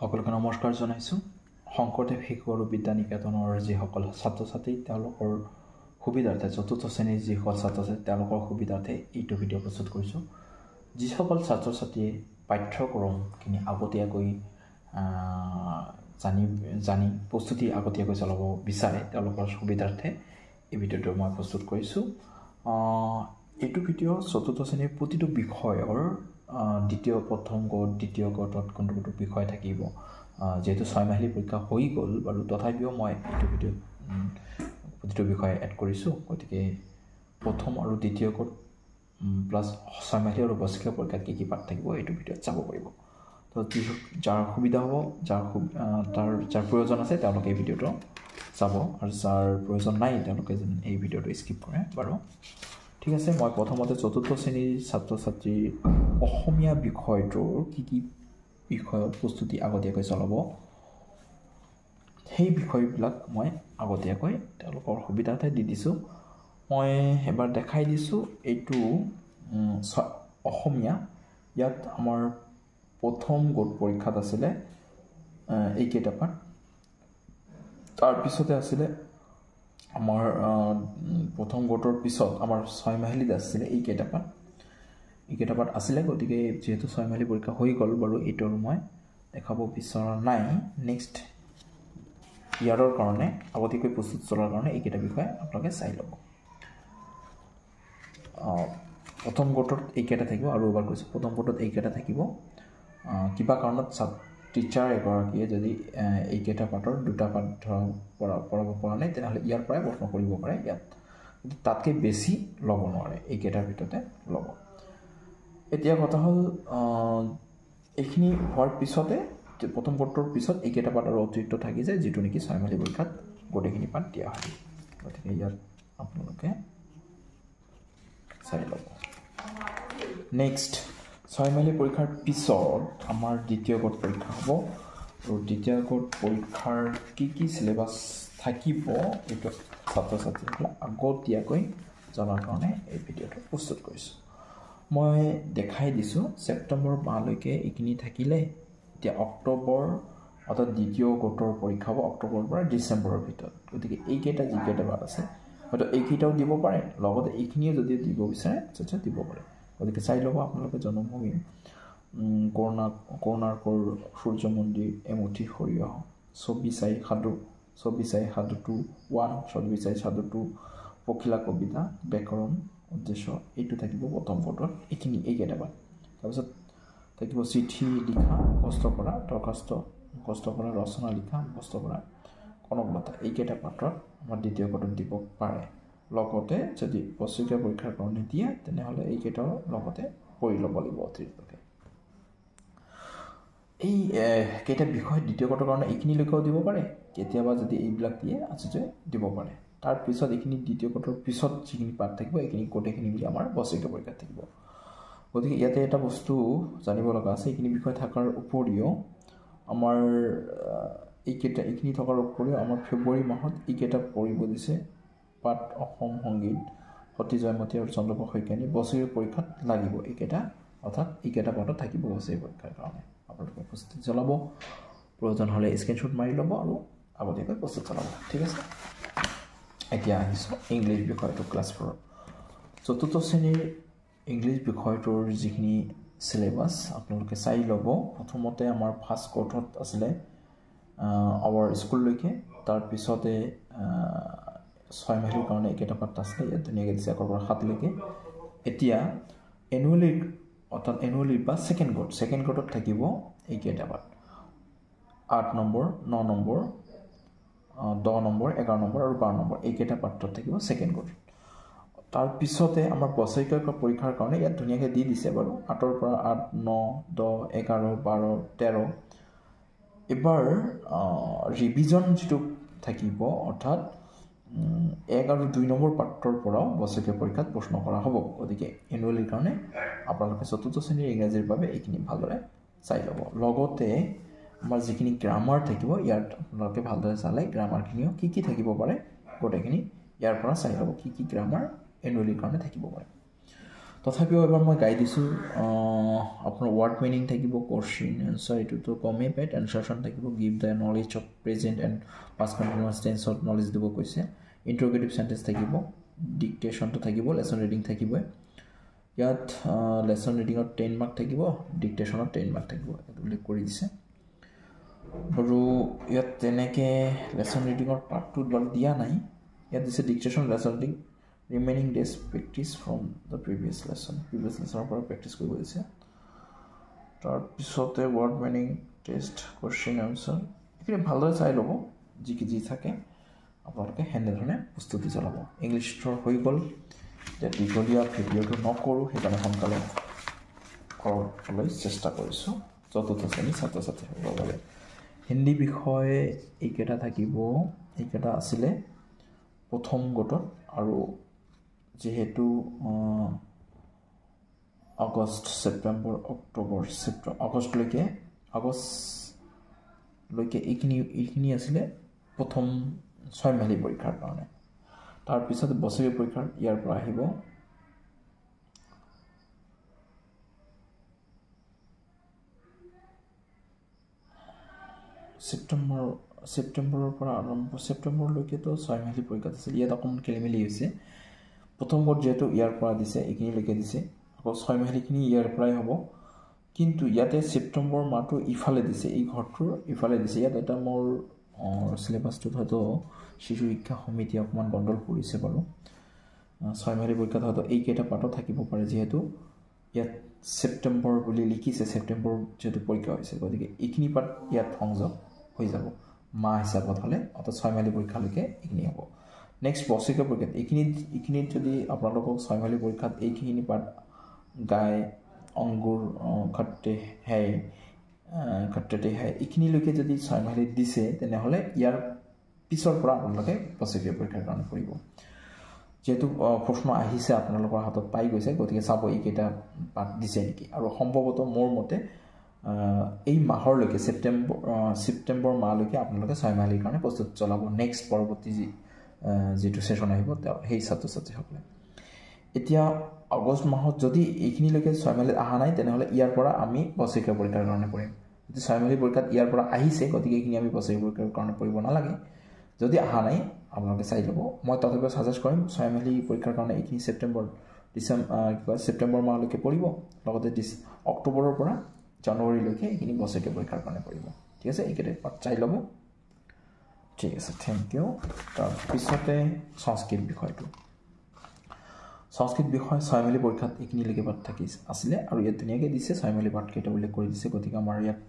সকলোকে নমস্কাৰ জনাইছোঁ। শংকৰদেৱ শিশু আৰু বিদ্যা নিকেতনৰ যিসকল ছাত্ৰ ছাত্ৰী তেওঁলোকৰ সুবিধাৰ্থে চতুৰ্থ শ্ৰেণীৰ যিসকল ছাত্ৰ ছাত্ৰী তেওঁলোকৰ সুবিধাৰ্থে এইটো ভিডিঅ' প্ৰস্তুত কৰিছোঁ। যিসকল ছাত্ৰ ছাত্ৰীয়ে পাঠ্যক্ৰমখিনি আগতীয়াকৈ জানি প্ৰস্তুতি আগতীয়াকৈ চলাব বিচাৰে তেওঁলোকৰ সুবিধাৰ্থে এই ভিডিঅ'টো মই প্ৰস্তুত কৰিছোঁ। এইটো ভিডিঅ' চতুৰ্থ শ্ৰেণীৰ প্ৰতিটো বিষয়ৰ প্ৰথম গট দ্বিতীয় গটত কোনটো বিষয় থাকিব, যেহেতু 6 মাহিলী পৰীক্ষা হৈ গ'ল বাৰু তথাপিও মই এইটো ভিডিঅ' প্ৰতিটো বিষয় এড কৰিছোঁ। গতিকে প্ৰথম আৰু দ্বিতীয় গট প্লাছ 6 মাহিলী আৰু বাৰ্ষিক পৰীক্ষাত কি পাঠ থাকিব এইটো ভিডিঅ'ত চাব পাৰিব। তো যাৰ সুবিধা হ'ব যাৰ প্ৰয়োজন আছে তেওঁলোকে এই ভিডিঅ'টো চাব, আৰু যাৰ প্ৰয়োজন নাই তেওঁলোকে যেন এই ভিডিঅ'টো স্কিপ কৰে বাৰু। ঠিক আছে, মই প্ৰথমতে চতুৰ্থ শ্ৰেণীৰ ছাত্ৰ ছাত্ৰীৰ অসমীয়া বিষয়টোৰ কি বিষয়ত প্ৰস্তুতি আগতীয়াকৈ চলাব সেই বিষয়বিলাক মই আগতীয়াকৈ তেওঁলোকৰ সুবিধাতে দি দিছোঁ। মই এবাৰ দেখাই দিছোঁ এইটো অসমীয়া। ইয়াত আমাৰ প্ৰথম গোট পৰীক্ষাত আছিলে এইকেইটা পাঠ, তাৰপিছতে আছিলে আমাৰ প্ৰথম গোটৰ পিছত আমাৰ 6 মাহিলীত আছিলে এইকেইটা পাঠ আছিলে। গতিকে যিহেতু 6 মাহিলী পৰীক্ষা হৈ গ'ল বাৰু এইটো মই দেখাব বিচৰা নাই। নেক্সট ইয়াৰৰ কাৰণে আগতীয়াকৈ প্ৰস্তুত চলাৰ কাৰণে এইকেইটা বিষয় আপোনালোকে চাই ল'ব। প্ৰথম গোটত এইকেইটা থাকিব, আৰু এবাৰ কৈছোঁ প্ৰথম গোটত এইকেইটা থাকিব। কিবা কাৰণত টিচাৰ এগৰাকীয়ে যদি এইকেইটা পাঠৰ দুটা পাঠ পঢ়াব পৰা নাই তেনেহ'লে ইয়াৰ পৰাই প্ৰশ্ন কৰিব পাৰে। ইয়াত তাতকৈ বেছি ল'ব নোৱাৰে, এইকেইটাৰ ভিতৰতে ল'ব। এতিয়া কথা হ'ল এইখিনি হোৱাৰ পিছতে প্ৰথম গোটৰ পিছত এইকেইটা পাঠ আৰু অতিৰিক্ত থাকি যায়, যিটো নেকি 6 মাহিলী পৰীক্ষাত গোটেইখিনি পাঠ দিয়া হয়। গতিকে ইয়াত আপোনালোকে চাই ল'ব। নেক্সট 6 মাহিলী পৰীক্ষাৰ পিছত আমাৰ দ্বিতীয় গোট পৰীক্ষা হ'ব, আৰু দ্বিতীয় গোট পৰীক্ষাৰ কি চিলেবাছ থাকিব এইটো ছাত্ৰ ছাত্ৰীসকলে আগতীয়াকৈ জনাৰ কাৰণে এই ভিডিঅ'টো প্ৰস্তুত কৰিছোঁ। মই দেখাই দিছোঁ ছেপ্টেম্বৰ মাহলৈকে এইখিনি থাকিলে এতিয়া অক্টোবৰ অৰ্থাৎ দ্বিতীয় গোটৰ পৰীক্ষা হ'ব অক্টোবৰৰ পৰা ডিচেম্বৰৰ ভিতৰত। গতিকে এইকেইটা যিকেইটা বাৰ আছে হয়তো এইকেইটাও দিব পাৰে, লগতে এইখিনিয়ে যদি দিব বিচাৰে তেতিয়া দিব পাৰে। গতিকে চাই ল'ব আপোনালোকে। জন্মভূমি, কোণাৰ্কৰ সূৰ্য মন্দিৰ, এমুঠি সৰিয়হ, ছবি চাই সাধু 1, ছবি চাই সাধু 2, পখিলা কবিতা, ব্যাকৰণ, উদ্দেশ্য এইটো থাকিব প্ৰথম গোটত। এইকেইটা পাঠ। তাৰপিছত থাকিব চিঠি লিখা, মুখস্থ কৰা, দৰখাস্ত মুখস্থ কৰা, ৰচনা লিখা, মুখস্থ কৰা, কনকলতা। এইকেইটা পাঠত আমাৰ দ্বিতীয় গোটত দিব পাৰে। লগতে যদি বছৰেকীয়া পৰীক্ষাৰ কাৰণে দিয়ে তেনেহ'লে এইকেইটাও লগতে পঢ়ি ল'ব লাগিব অতিৰিক্তকৈ। এই কেইটা বিষয় দ্বিতীয় গোটৰ কাৰণে এইখিনিলৈকেও দিব পাৰে, কেতিয়াবা যদি এইবিলাক দিয়ে যে দিব পাৰে। তাৰপিছত এইখিনি দ্বিতীয় গোটৰ পিছত যিখিনি পাঠ থাকিব এইখিনি গোটেইখিনি মিলি আমাৰ বছৰেকীয়া পৰীক্ষাত থাকিব। গতিকে ইয়াতে এটা বস্তু জানিব লগা আছে, এইখিনি বিষয় থকাৰ উপৰিও আমাৰ এইখিনি থকাৰ উপৰিও আমাৰ ফেব্ৰুৱাৰী মাহত এইকেইটা পঢ়িব দিছে পাঠ অসম সংগীত, সতী জয়মতী আৰু চন্দ্ৰপ্ৰভা শইকীয়ানী বছৰীয়া পৰীক্ষাত লাগিব এইকেইটা, অৰ্থাৎ এইকেইটা পাঠত থাকিব বছৰীয়া পৰীক্ষাৰ কাৰণে। আপোনালোকে প্ৰস্তুতি চলাব, প্ৰয়োজন হ'লে স্ক্ৰীনশ্বট মাৰি ল'ব আৰু আগতীয়াকৈ প্ৰস্তুত চলাব। ঠিক আছে, এতিয়া আহিছোঁ ইংলিছ বিষয়টো ক্লাছ 4। চতুৰ্থ শ্ৰেণীৰ ইংলিছ বিষয়টোৰ যিখিনি চিলেবাছ আপোনালোকে চাই ল'ব। প্ৰথমতে আমাৰ ফাৰ্ষ্ট কোৰ্টত আছিলে আৱাৰ স্কুললৈকে, তাৰপিছতে 6 মাহিলীৰ কাৰণে এইকেইটা পাঠ আছিলে, ইয়াত ধুনীয়াকৈ দিছে 1 পৰা 7লৈকে। এতিয়া এনুৱেলি বা ছেকেণ্ড গোটত থাকিব এইকেইটা পাঠ 8 নম্বৰ, 9 নম্বৰ, 10 নম্বৰ, 11 নম্বৰ আৰু 12 নম্বৰ। এইকেইটা পাঠত থাকিব ছেকেণ্ড গোটত। তাৰপিছতে আমাৰ বছৰেকীয়া পৰীক্ষাৰ কাৰণে ইয়াত ধুনীয়াকৈ দি দিছে বাৰু 8ৰ পৰা 8, 9, 10, 11, 12, 13। এবাৰ ৰিভিজন যিটো থাকিব, অৰ্থাৎ 1 আৰু 2 নম্বৰ পাঠৰ পৰাও বছৰেকীয়া পৰীক্ষাত প্ৰশ্ন কৰা হ'ব। গতিকে এনুৱেলিৰ কাৰণে আপোনালোকে চতুৰ্থ শ্ৰেণীৰ ইংৰাজীৰ বাবে এইখিনি ভালদৰে চাই ল'ব। লগতে আমাৰ যিখিনি গ্ৰামাৰ থাকিব ইয়াত আপোনালোকে ভালদৰে চালে গ্ৰামাৰখিনিও কি থাকিব পাৰে গোটেইখিনি ইয়াৰ পৰা চাই ল'ব, কি গ্ৰামাৰ এনুৱেলিৰ কাৰণে থাকিব পাৰে। তথাপিও এবাৰ মই গাই দিছোঁ আপোনাৰ ৱাৰ্ড মিনিং থাকিব কোৱেশ্চন এনচাৰ এইটোতো কমেই পায় ট্ৰান্সলেশ্যন থাকিব give the knowledge of present and past continuous টেন্সত নলেজ দিব কৈছে ইণ্টাৰগেটিভ চেণ্টেঞ্চ থাকিব ডিক্টেশ্যনটো থাকিব লেচন ৰিডিং থাকিবই ইয়াত লেচন ৰিডিঙত 10 মাৰ্ক থাকিব ডিক্টেশ্যনত 10 মাৰ্ক থাকিব এইটো উল্লেখ কৰি দিছে আৰু ইয়াত তেনেকৈ লেচন ৰিডিঙৰ পাৰ্টটোত বাৰু দিয়া নাই ইয়াত দিছে dictation lesson reading remaining days practice from the previous লেচনৰ পৰা প্ৰেক্টিছ কৰিব দিছে তাৰপিছতে word meaning test question answer এইখিনি ভালদৰে চাই ল'ব যি থাকে আপোনালোকে সেনেধৰণে প্ৰস্তুতি চলাব ইংলিছৰ হৈ গ'ল এতিয়া দীঘলীয়া ভিডিঅ'টো নকৰোঁ সেইকাৰণে সোনকালে কৰিবলৈ চেষ্টা কৰিছোঁ চতুৰ্থ শ্ৰেণীৰ ছাত্ৰ ছাত্ৰীসকলৰ বাবে হিন্দী বিষয়ে এইকেইটা থাকিব এইকেইটা আছিলে প্ৰথম গোটত আৰু যেহেতু আগষ্ট ছেপ্টেম্বৰ অক্টোবৰ আগষ্টলৈকে এইখিনি আছিলে প্ৰথম 6 মাহিলী পৰীক্ষাৰ কাৰণে তাৰপিছত বছৰীয়া পৰীক্ষাৰ ইয়াৰ পৰা আহিব ছেপ্টেম্বৰৰ পৰা আৰম্ভ ছেপ্টেম্বৰলৈকেতো 6 মাহিলী পৰীক্ষা দিছিল ইয়াত অকণমান খেলিমেলি হৈছে প্ৰথম গোট যিহেতু ইয়াৰ পৰা দিছে এইখিনিলৈকে দিছে আকৌ 6 মাহিলীখিনি ইয়াৰ পৰাই হ'ব কিন্তু ইয়াতে ছেপ্টেম্বৰ মাহটো ইফালে দিছে এই ঘৰটোৰ ইফালে দিছে ইয়াত এটা মোৰ চিলেবাছটোত হয়তো শিশু শিক্ষা সমিতিয়ে অকণমান গণ্ডগোল কৰিছে বাৰু 6 মাহিলী পৰীক্ষাত হয়তো এইকেইটা পাৰ্টত থাকিব পাৰে যিহেতু ইয়াত ছেপ্টেম্বৰ বুলি লিখিছে ছেপ্টেম্বৰ যেহেতু পৰীক্ষা হৈছে গতিকে এইখিনি পাৰ্ট ইয়াত সংযোগ হৈ যাব মাহ হিচাপত হ'লে অৰ্থাৎ 6 মাহিলী পৰীক্ষালৈকে এইখিনি হ'ব নেক্সট বছৰীয়া পৰীক্ষাত এইখিনিত যদি আপোনালোকক 6 মাহিলী পৰীক্ষাত এইখিনি পাৰ্ট গাই অংগুৰ খট্টে হ্যায় এইখিনিলৈকে যদি 6 মাহিলীত দিছে তেনেহ'লে ইয়াৰ পিছৰ পৰা আপোনালোকে বছৰীয়া পৰীক্ষাৰ কাৰণে পঢ়িব যেহেতু প্ৰশ্ন আহিছে আপোনালোকৰ হাতত পাই গৈছে গতিকে চাব এইকেইটা পাৰ্ট দিছে নেকি আৰু সম্ভৱতঃ মোৰ মতে এই মাহৰলৈকে ছেপ্টেম্বৰ মাহলৈকে আপোনালোকে 6 মাহিলীৰ কাৰণে প্ৰস্তুত চলাব নেক্সট পৰৱৰ্তী যিটো ছেশ্যন আহিব সেই ছাত্ৰ ছাত্ৰীসকলে এতিয়া আগষ্ট মাহত যদি এইখিনিলৈকে 6 মাহিলীত অহা নাই তেনেহ'লে ইয়াৰ পৰা আমি বছৰীয়া পৰীক্ষাৰ কাৰণে পঢ়িম যদি 6 মাহিলী পৰীক্ষাত ইয়াৰ পৰা আহিছে গতিকে এইখিনি আমি বছৰীয়া পৰীক্ষাৰ কাৰণে পঢ়িব নালাগে যদি অহা নাই আপোনালোকে চাই ল'ব মই তথাপিও ছাজেষ্ট কৰিম 6 মাহিলী পৰীক্ষাৰ কাৰণে এইখিনি ছেপ্টেম্বৰ মাহলৈকে পঢ়িব লগতে অক্টোবৰৰ পৰা জানুৱাৰীলৈকে এইখিনি বছৰীয়া পৰীক্ষাৰ কাৰণে পঢ়িব ঠিক আছে এইকেইটা পাৰ্ট চাই ল'ব ঠিক আছে থেংক ইউ তাৰপিছতে সংস্কৃত বিষয়টো সংস্কৃত বিষয় 6 মাহিলী পৰীক্ষাত এইখিনিলৈকে পাঠ আছিলে আৰু ইয়াত ধুনীয়াকৈ দিছে 6 মাহিলী পাঠকেইটা উল্লেখ কৰি দিছে গতিকে আমাৰ ইয়াত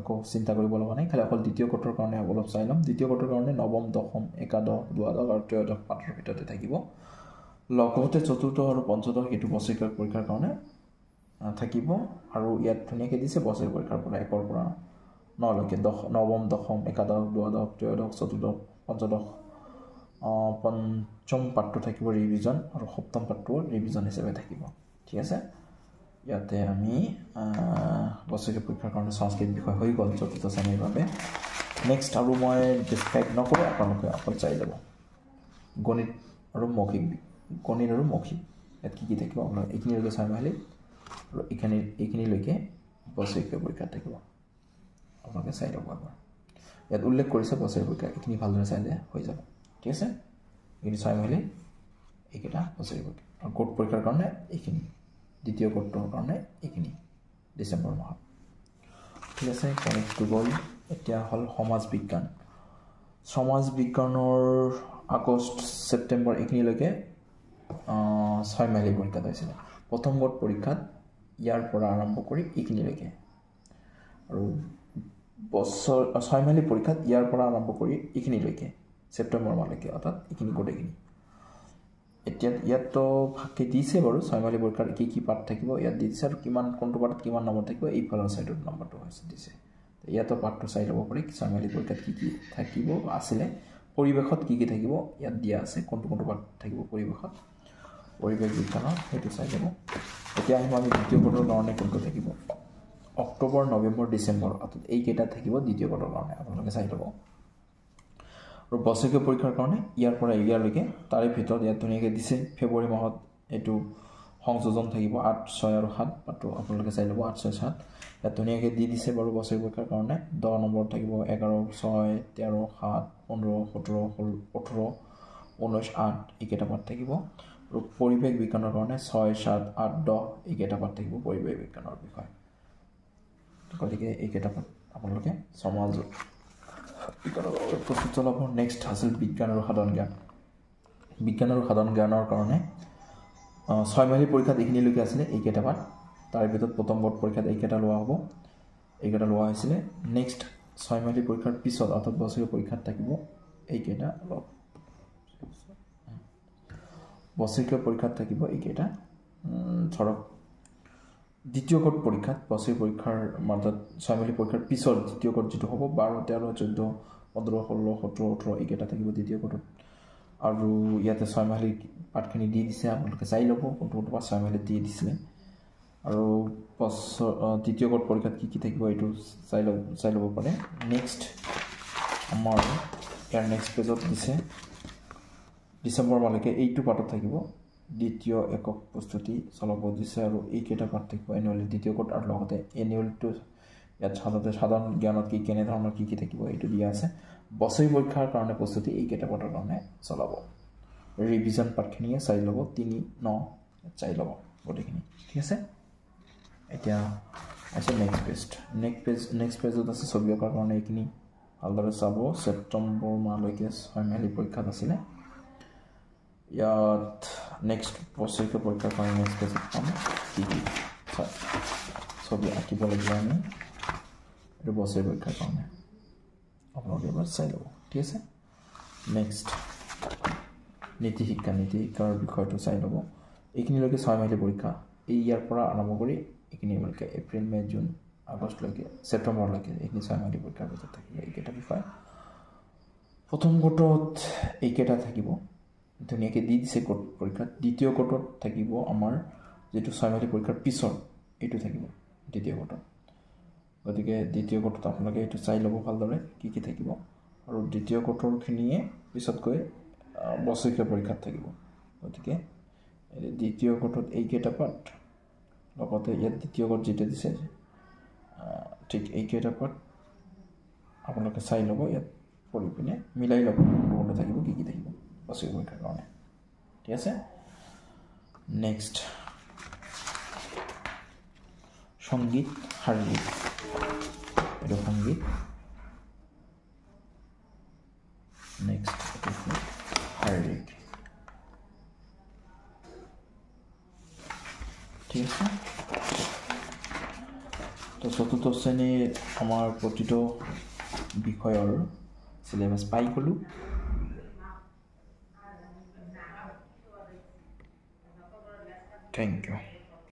একো চিন্তা কৰিব লগা নাই খালি অকল দ্বিতীয় কোটৰ কাৰণে অলপ চাই ল'ম দ্বিতীয় কোটৰ কাৰণে নৱম দশম একাদশ দ্বাদশ আৰু ত্ৰয়োদশ পাঠৰ ভিতৰতে থাকিব লগতে চতুৰ্থ আৰু পঞ্চদশ এইটো বছৰীয়া পৰীক্ষাৰ কাৰণে থাকিব আৰু ইয়াত ধুনীয়াকৈ দিছে বছৰীয়া পৰীক্ষাৰ পৰা 1ৰ পৰা 9লৈকে নৱম দশম একাদশ দ্বাদশ ত্ৰয়োদশ চতুৰ্দশ পঞ্চদশ পঞ্চম পাঠটো থাকিব ৰিভিজন আৰু সপ্তম পাঠটো ৰিভিজন হিচাপে থাকিব ঠিক আছে ইয়াতে আমি বছৰীয়া পৰীক্ষাৰ কাৰণে সংস্কৃত বিষয় হৈ গ'ল চতুৰ্থ শ্ৰেণীৰ বাবে নেক্সট আৰু মই ডিছক্ৰাইব নকৰোঁ আপোনালোকে অকল চাই ল'ব গণিত আৰু মৌখিক ইয়াত কি থাকিব আপোনাৰ এইখিনিলৈকে 6 মাহিলী আৰু এইখিনিলৈকে বছৰীয়া পৰীক্ষা থাকিব আপোনালোকে চাই ল'ব এবাৰ ইয়াত উল্লেখ কৰিছে বছৰীয়া পৰীক্ষা এইখিনি ভালদৰে চাইলে হৈ যাব ঠিক আছে এইখিনি 6 মাহিলী এইকেইটা বছৰীয়া পৰীক্ষা আৰু গোট পৰীক্ষাৰ কাৰণে এইখিনি দ্বিতীয় কোটটোৰ কাৰণে এইখিনি ডিচেম্বৰ মাহত ঠিক আছে গণিতটো গ'ল এতিয়া হ'ল সমাজ বিজ্ঞানৰ আগষ্ট ছেপ্টেম্বৰ এইখিনিলৈকে 6 মাহিলী পৰীক্ষা হৈছিলে প্ৰথম গোট পৰীক্ষাত ইয়াৰ পৰা আৰম্ভ কৰি এইখিনিলৈকে আৰু 6 মাহিলী পৰীক্ষাত ইয়াৰ পৰা আৰম্ভ কৰি এইখিনিলৈকে ছেপ্টেম্বৰ মাহলৈকে অৰ্থাৎ এইখিনি গোটেইখিনি এতিয়া ইয়াততো ভাগকে দিছে বাৰু 6 মাহিলী পৰীক্ষাৰ কি পাঠ থাকিব ইয়াত দিছে আৰু কোনটো পাঠত কিমান নম্বৰ থাকিব এইফালৰ ছাইডত নম্বৰটো দিছে ইয়াতো পাঠটো চাই ল'ব পাৰি 6 মাহিলী পৰীক্ষাত কি থাকিব আছিলে পৰিৱেশত কি থাকিব ইয়াত দিয়া আছে কোনটো পাঠ থাকিব পৰিৱেশ বিজ্ঞানৰ সেইটো চাই ল'ব এতিয়া আহিম আমি দ্বিতীয় কোটৰ কাৰণে কোনটো থাকিব অক্টোবৰ নৱেম্বৰ ডিচেম্বৰ অৰ্থাৎ এইকেইটা থাকিব দ্বিতীয় কোটৰ কাৰণে আপোনালোকে চাই ল'ব আৰু বছৰীয়া পৰীক্ষাৰ কাৰণে ইয়াৰ পৰা ইয়ালৈকে তাৰে ভিতৰত ইয়াত ধুনীয়াকৈ দিছে ফেব্ৰুৱাৰী মাহত এইটো সংযোজন থাকিব 8 6 আৰু 7 পাতো আপোনালোকে চাই ল'ব 8 6 7 ইয়াত ধুনীয়াকৈ দি দিছে বাৰু বছৰি পৰীক্ষাৰ কাৰণে 10 নম্বৰ থাকিব 11 6 13 7 15 17 18 19 8 এইকেইটা পাঠ থাকিব আৰু পৰিৱেশ বিজ্ঞানৰ কাৰণে 6 7 8 10 এইকেইটা পাঠ থাকিব পৰিৱেশ বিজ্ঞানৰ বিষয় গতিকে এইকেইটা পাঠ আপোনালোকে সমাজ বিজ্ঞানৰ প্ৰস্তুত চলাব নেক্সট আছিল বিজ্ঞান আৰু সাধাৰণ জ্ঞান বিজ্ঞান আৰু সাধাৰণ জ্ঞানৰ কাৰণে 6 মাহিলী পৰীক্ষাত এইখিনিলৈকে আছিলে এইকেইটা পাঠ তাৰ ভিতৰত প্ৰথম বৰ্ড পৰীক্ষাত এইকেইটা লোৱা হ'ব এইকেইটা লোৱা হৈছিলে নেক্সট 6 মাহিলী পৰীক্ষাৰ পিছত অৰ্থাৎ বছৰীয়া পৰীক্ষাত থাকিব এইকেইটা অলপ বছৰীয়া পৰীক্ষাত থাকিব এইকেইটা ধৰক দ্বিতীয় কোট পৰীক্ষাত বছৰীয়া পৰীক্ষাৰ মাজত 6 মাহিলী পৰীক্ষাৰ পিছত দ্বিতীয় কোট যেটো হ'ব 12 13 14 15 16 17 18 এইকেইটা থাকিব দ্বিতীয় কোটত আৰু ইয়াতে 6 মাহিলী পাঠখিনি দি দিছে আপোনালোকে চাই ল'ব কোনটো 6 মাহিলী দি দিছিলে আৰু দ্বিতীয় কোট পৰীক্ষাত কি থাকিব এইটো চাই ল'ব পাৰে নেক্সট আমাৰ ইয়াৰ নেক্সট পেজত দিছে ডিসেম্বৰ মালৈকে এইটো পাঠত থাকিব দ্বিতীয় একক প্ৰস্তুতি চলাব দিছে আৰু এইকেইটা পাঠ থাকিব এনুৱেল দ্বিতীয় কোট আৰু লগতে এনুৱেলটো ইয়াত সাধাৰণ জ্ঞানত কেনে ধৰণৰ কি থাকিব এইটো দিয়া আছে বছৰি পৰীক্ষাৰ কাৰণে প্ৰস্তুতি এইকেইটা পাঠৰ কাৰণে চলাব ৰিভিজন পাঠখিনিয়ে চাই ল'ব 3 9 চাই ল'ব গোটেইখিনি ঠিক আছে এতিয়া আছে নেক্সট পেজত আছে ছবি অঁকাৰ কাৰণে এইখিনি ভালদৰে চাব ছেপ্টেম্বৰ মাহলৈকে 6 মাহিলী পৰীক্ষাত আছিলে ইয়াত নেক্সট বছৰীয়া পৰীক্ষাৰ কাৰণে নেক্সট পেজত পাম কি ছবি আঁকিব লাগিব আমি এইটো বছৰীয়া পৰীক্ষাৰ কাৰণে আপোনালোকে এবাৰ চাই ল'ব ঠিক আছে নেক্সট নীতি শিক্ষাৰ বিষয়টো চাই ল'ব এইখিনিলৈকে 6 মাহিলী পৰীক্ষা এই ইয়াৰ পৰা আৰম্ভ কৰি এইখিনিলৈকে এপ্ৰিল মে জুন আগষ্টলৈকে ছেপ্টেম্বৰলৈকে এইখিনি 6 মাহিলী পৰীক্ষাৰ ভিতৰত থাকিব এইকেইটা বিষয় প্ৰথম কোটত এইকেইটা থাকিব ধুনীয়াকৈ দি দিছে কোট পৰীক্ষাত দ্বিতীয় কোটত থাকিব আমাৰ যেটো 6 মাহিলী পৰীক্ষাৰ পিছত এইটো থাকিব দ্বিতীয় কোটত গতিকে দ্বিতীয় কোটত আপোনালোকে এইটো চাই ল'ব ভালদৰে কি থাকিব আৰু দ্বিতীয় কোটৰখিনিয়ে পিছতকৈ বছৰীয়া পৰীক্ষাত থাকিব গতিকে দ্বিতীয় কোটত এইকেইটা পাঠ লগতে ইয়াত দ্বিতীয় কোট যেটা দিছে ঠিক এইকেইটা পাঠ আপোনালোকে চাই ল'ব ইয়াত পঢ়ি পিনে মিলাই ল'ব কোনটো থাকিব কি থাকিব বছৰীয়া পৰীক্ষাৰ কাৰণে ঠিক আছে নেক্সট সংগীত শাৰীৰিক এইটো সংগীত নেক্সট শাৰীৰিক ঠিক আছে তো চতুৰ্থ শ্ৰেণীৰ আমাৰ প্ৰতিটো বিষয়ৰ সিলেবাস পাই গ'লো থ্যাংক ইউ